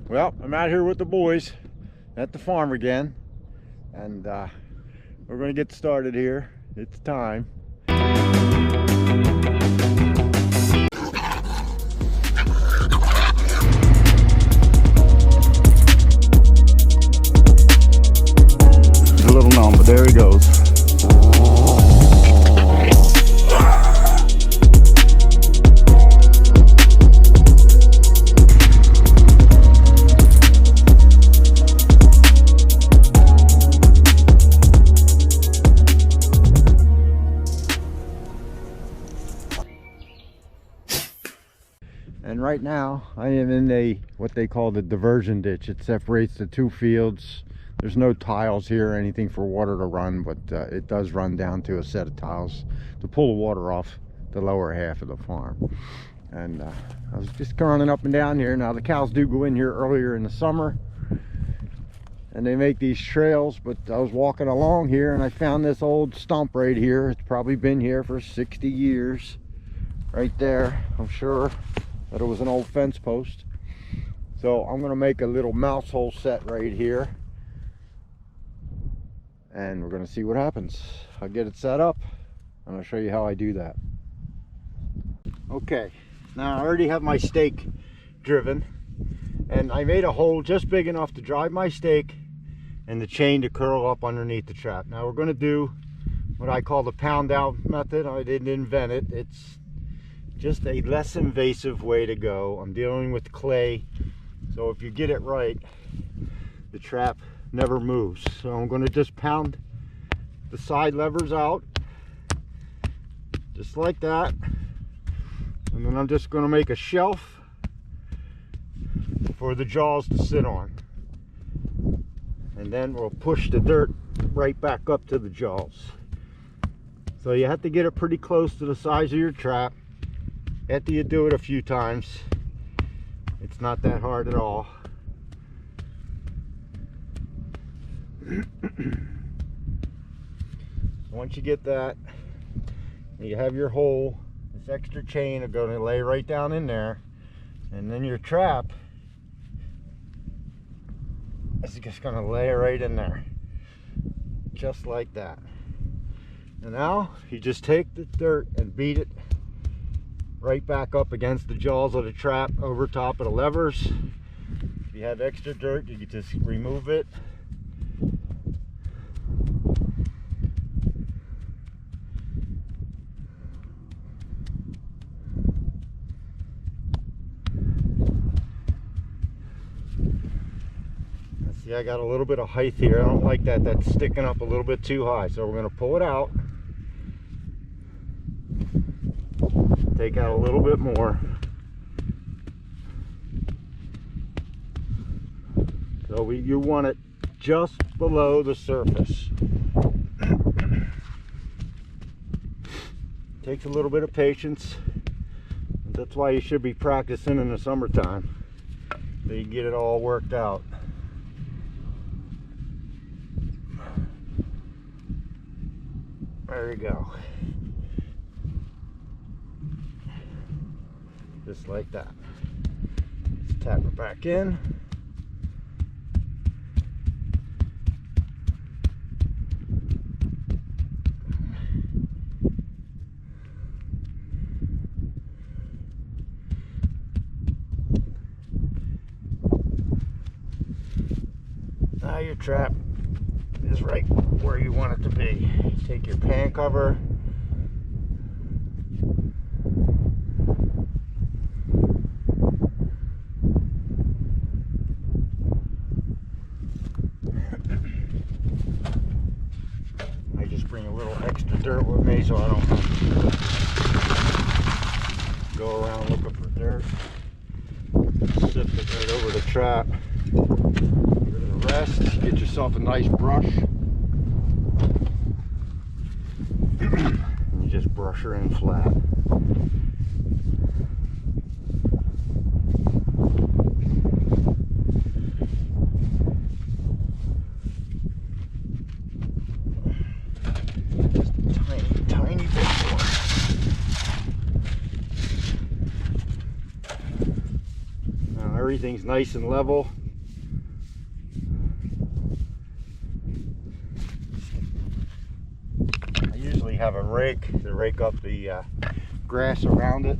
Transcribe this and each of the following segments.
Well, I'm out here with the boys at the farm again, and we're going to get started here. It's time. He's a little numb, but there he goes. And right now I am in what they call the diversion ditch. It separates the two fields. There's no tiles here or anything for water to run, but it does run down to a set of tiles to pull the water off the lower half of the farm. And I was just running up and down here. Now the cows do go in here earlier in the summer and they make these trails, but I was walking along here and I found this old stump right here. It's probably been here for 60 years right there. I'm sure that it was an old fence post. So I'm going to make a little mouse hole set right here, and we're going to see what happens. I'll get it set up and I'll show you how I do that. Okay, now I already have my stake driven, and I made a hole just big enough to drive my stake and the chain to curl up underneath the trap. Now we're going to do what I call the pound down method. I didn't invent it. It's just a less invasive way to go. I'm dealing with clay, so if you get it right, the trap never moves. So I'm going to just pound the side levers out just like that, and then I'm just going to make a shelf for the jaws to sit on, and then we'll push the dirt right back up to the jaws. So you have to get it pretty close to the size of your trap. After you do it a few times, it's not that hard at all. Once you get that, you have your hole. This extra chain are going to lay right down in there, and then your trap is just going to lay right in there, just like that. And now you just take the dirt and beat it right back up against the jaws of the trap over top of the levers. If you have extra dirt, you can just remove it. See, I got a little bit of height here. I don't like that. That's sticking up a little bit too high. So we're going to pull it out. Take out a little bit more. So you want it just below the surface. Takes a little bit of patience. That's why you should be practicing in the summertime, so you get it all worked out. There you go. Just like that. Let's tap it back in. Now your trap is right where you want it to be. Take your pan cover, I just bring a little extra dirt with me so I don't go around looking for dirt. Sift it right over the trap. Get rid of the rest. Get yourself a nice brush. And you just brush her in flat. everything's nice and level. I usually have a rake to rake up the grass around it.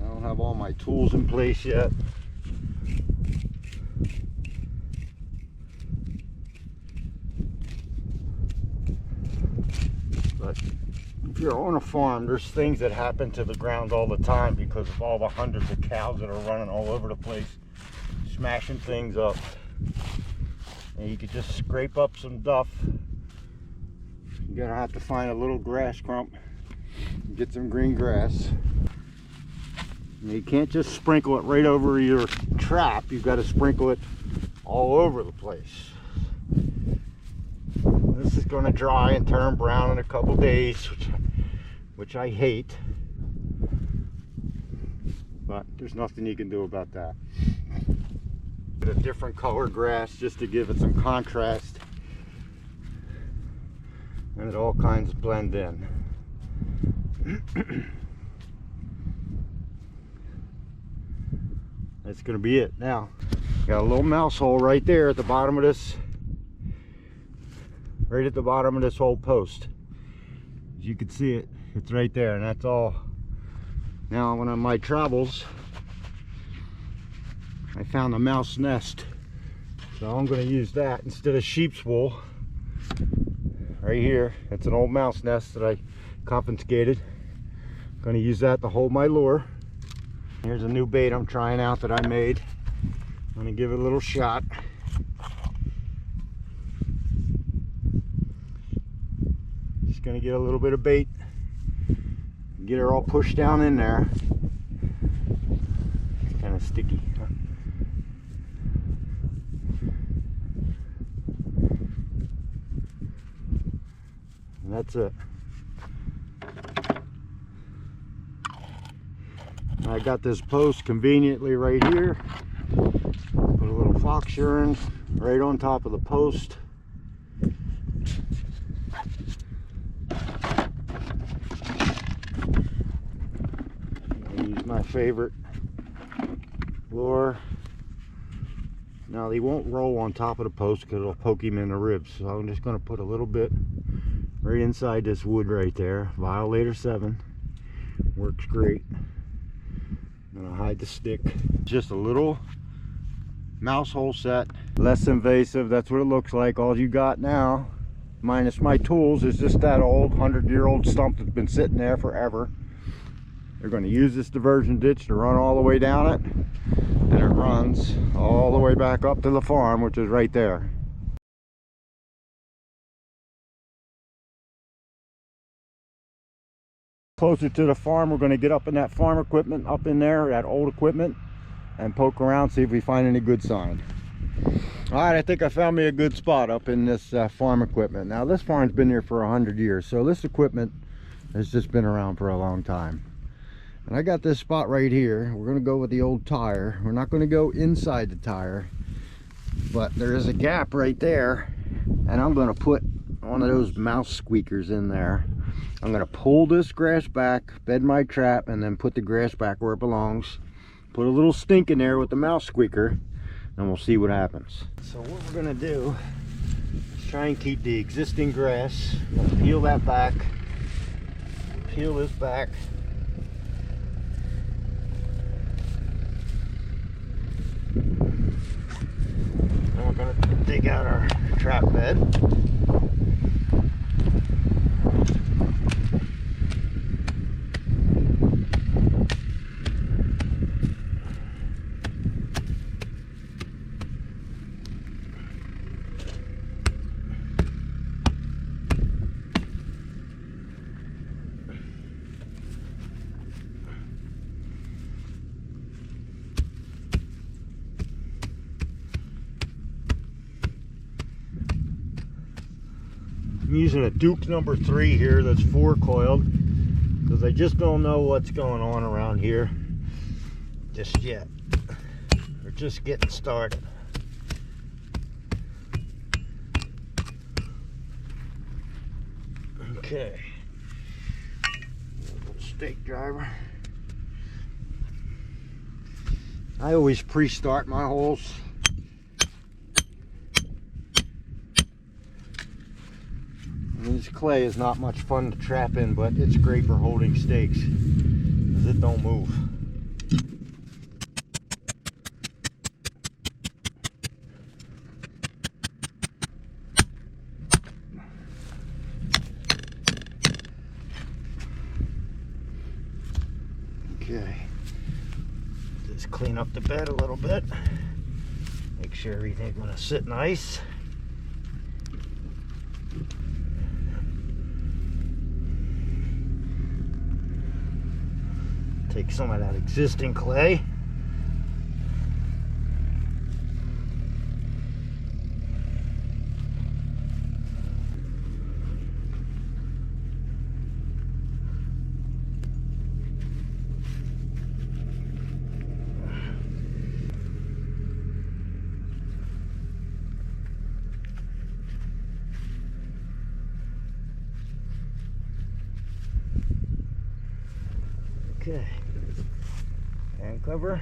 I don't have all my tools in place yet. But if you're on a farm, there's things that happen to the ground all the time because of all the hundreds of cows that are running all over the place, smashing things up. And you could just scrape up some duff. You're gonna have to find a little grass clump and get some green grass. And you can't just sprinkle it right over your trap. You've got to sprinkle it all over the place. This is going to dry and turn brown in a couple days, which I hate, but there's nothing you can do about that. Get a different color grass just to give it some contrast, and it all kinds of blend in. That's going to be it. Now, got a little mouse hole right there at the bottom of this, right at the bottom of this whole post. As you can see it, it's right there, and that's all. Now, when on my travels, I found a mouse nest, so I'm going to use that instead of sheep's wool. Right here, it's an old mouse nest that I confiscated. I'm going to use that to hold my lure. Here's a new bait I'm trying out that I made. I'm going to give it a little shot. Just going to get a little bit of bait, get her all pushed down in there. It's kind of sticky, huh? And that's it. I got this post conveniently right here. Put a little fox urine right on top of the post. I use my favorite lure. Now they won't roll on top of the post because it'll poke him in the ribs. So I'm just going to put a little bit right inside this wood right there. Violator 7 works great. I'm gonna hide the stick. Just a little mouse hole set, less invasive. That's what it looks like. All you got now, minus my tools, is just that old 100-year-old stump that's been sitting there forever. They're going to use this diversion ditch to run all the way down it, and it runs all the way back up to the farm, which is right there. Closer to the farm, we're going to get up in that farm equipment, up in there, that old equipment, and poke around, see if we find any good sign. All right, I think I found me a good spot up in this farm equipment. Now, this farm's been here for 100 years, so this equipment has just been around for a long time. And I got this spot right here. We're going to go with the old tire. We're not going to go inside the tire, but there is a gap right there, and I'm going to put one of those mouse squeakers in there. I'm going to pull this grass back, bed my trap, and then put the grass back where it belongs. Put a little stink in there with the mouse squeaker, and we'll see what happens. So what we're going to do is try and keep the existing grass. We'll peel that back, peel this back. Then we're going to dig out our trap bed. I'm using a Duke number 3 here that's 4-coiled because I just don't know what's going on around here just yet. We're just getting started. Okay, stake driver. I always pre-start my holes. And this clay is not much fun to trap in, but it's great for holding stakes because it don't move. Okay, just clean up the bed a little bit. Make sure everything's gonna sit nice. Take some of that existing clay. Okay, and cover.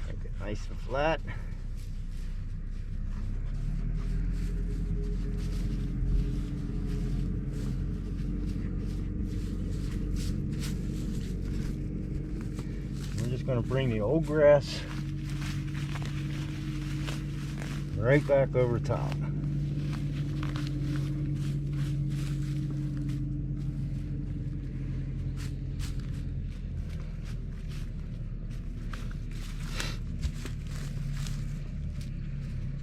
Make it nice and flat. Going to bring the old grass right back over top.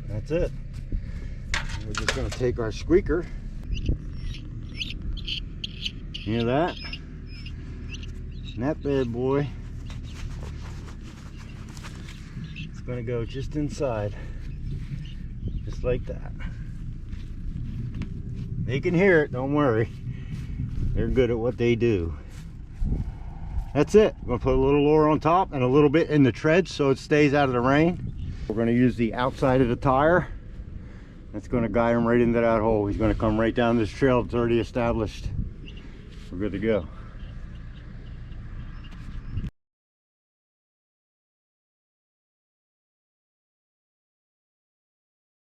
That's it. We're just going to take our squeaker. Hear that? And that bad boy, going to go just inside, just like that. They can hear it, don't worry. They're good at what they do. That's it. I'm going to put a little lure on top and a little bit in the tread so it stays out of the rain. We're going to use the outside of the tire. That's going to guide him right into that hole. He's going to come right down this trail that's already established. We're good to go.